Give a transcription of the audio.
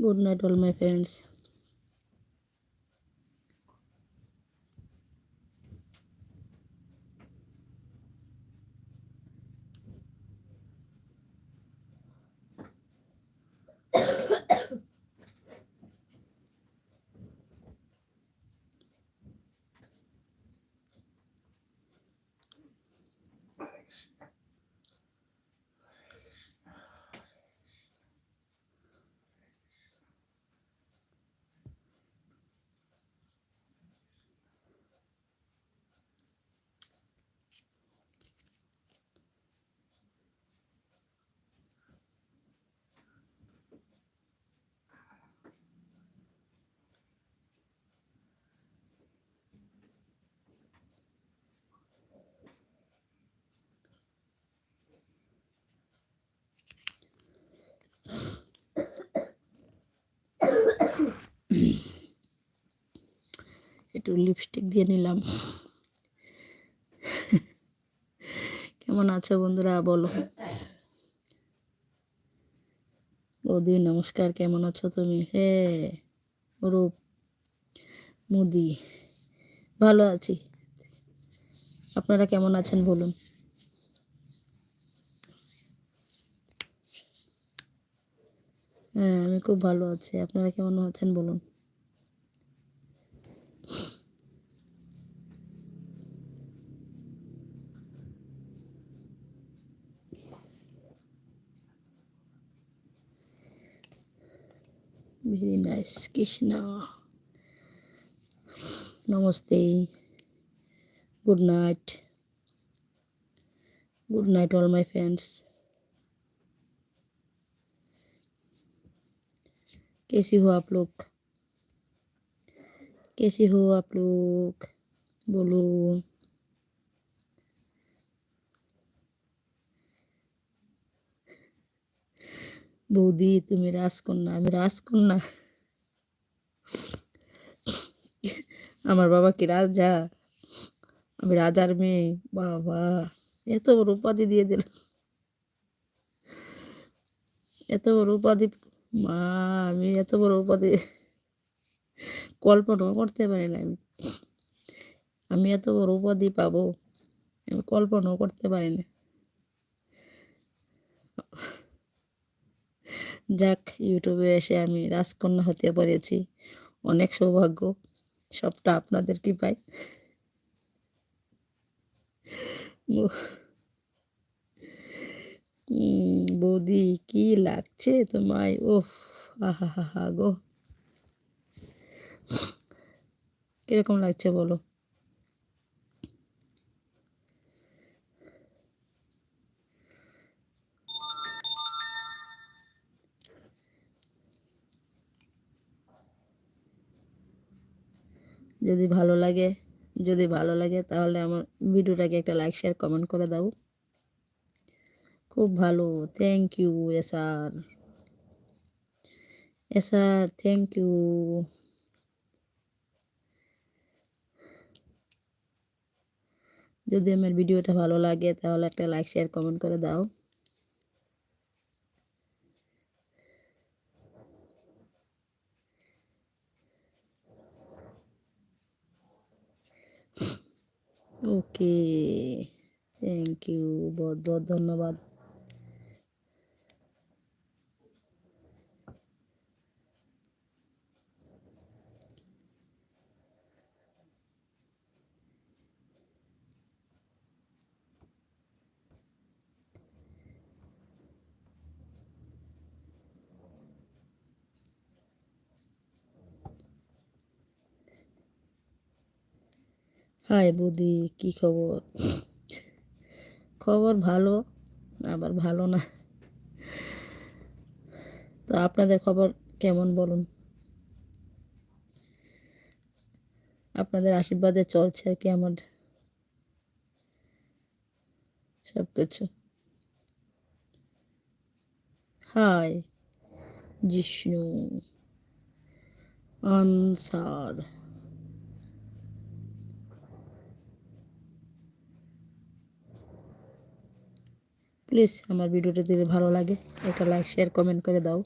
Good night, all my friends. একটু lipstick দিয়ে নিলাম। কেমন আছো বন্ধুরা বলো। বৌদি নমস্কার, কেমন আছো তুমি? হ্যাঁ রূপ মোদি, ভালো আছি। আপনারা কেমন আছেন বলুন। হ্যাঁ আমি খুব ভালো আছি, আপনারা কেমন আছেন বলুন। Very nice. Krishna namaste, good night all my friends. कैसी हो आप लोग, कैसी हो आप लोग बोलो। বৌদি তুমি রাজকন্যা, আমি রাজকন্যা? আমার বাবা কি রাজা? আমি রাজার মেয়ে? বাবা এত বড় উপাধি দিয়ে দিল, এত বড় উপাধি। মা আমি এত বড় উপাধি কল্পনাও করতে পারি না। আমি এত বড় উপাধি পাবো আমি কল্পনাও করতে পারি না। যাক, ইউটিউবে এসে আমি রাজকন্যা হতে পেরেছি, অনেক সৌভাগ্য। সবটা আপনাদের কৃপায়। বৌদি কি লাগছে তোমায়? ওহ আহা হা হা গো, কিরকম লাগছে বলো। যদি ভালো লাগে, তাহলে আমার ভিডিওটাকে একটা লাইক শেয়ার কমেন্ট করে দাও। খুব ভালো, thank you sir, sir thank you. যদি আমার ভিডিওটা ভালো লাগে তাহলে একটা লাইক শেয়ার কমেন্ট করে দাও। ওকে থ্যাংক ইউ, বহুত বহুত ধন্যবাদ। হাই বৌদি, কি খবর? খবর ভালো, আবার ভালো না। তো আপনাদের খবর কেমন বলুন। আপনাদের আশীর্বাদে চলছে আর কি আমার সব কিছু। হাই জিষ্ণু আনসার, প্লিজ আমার ভিডিওটা দিলে ভালো লাগে একটা লাইক শেয়ার কমেন্ট করে দাও।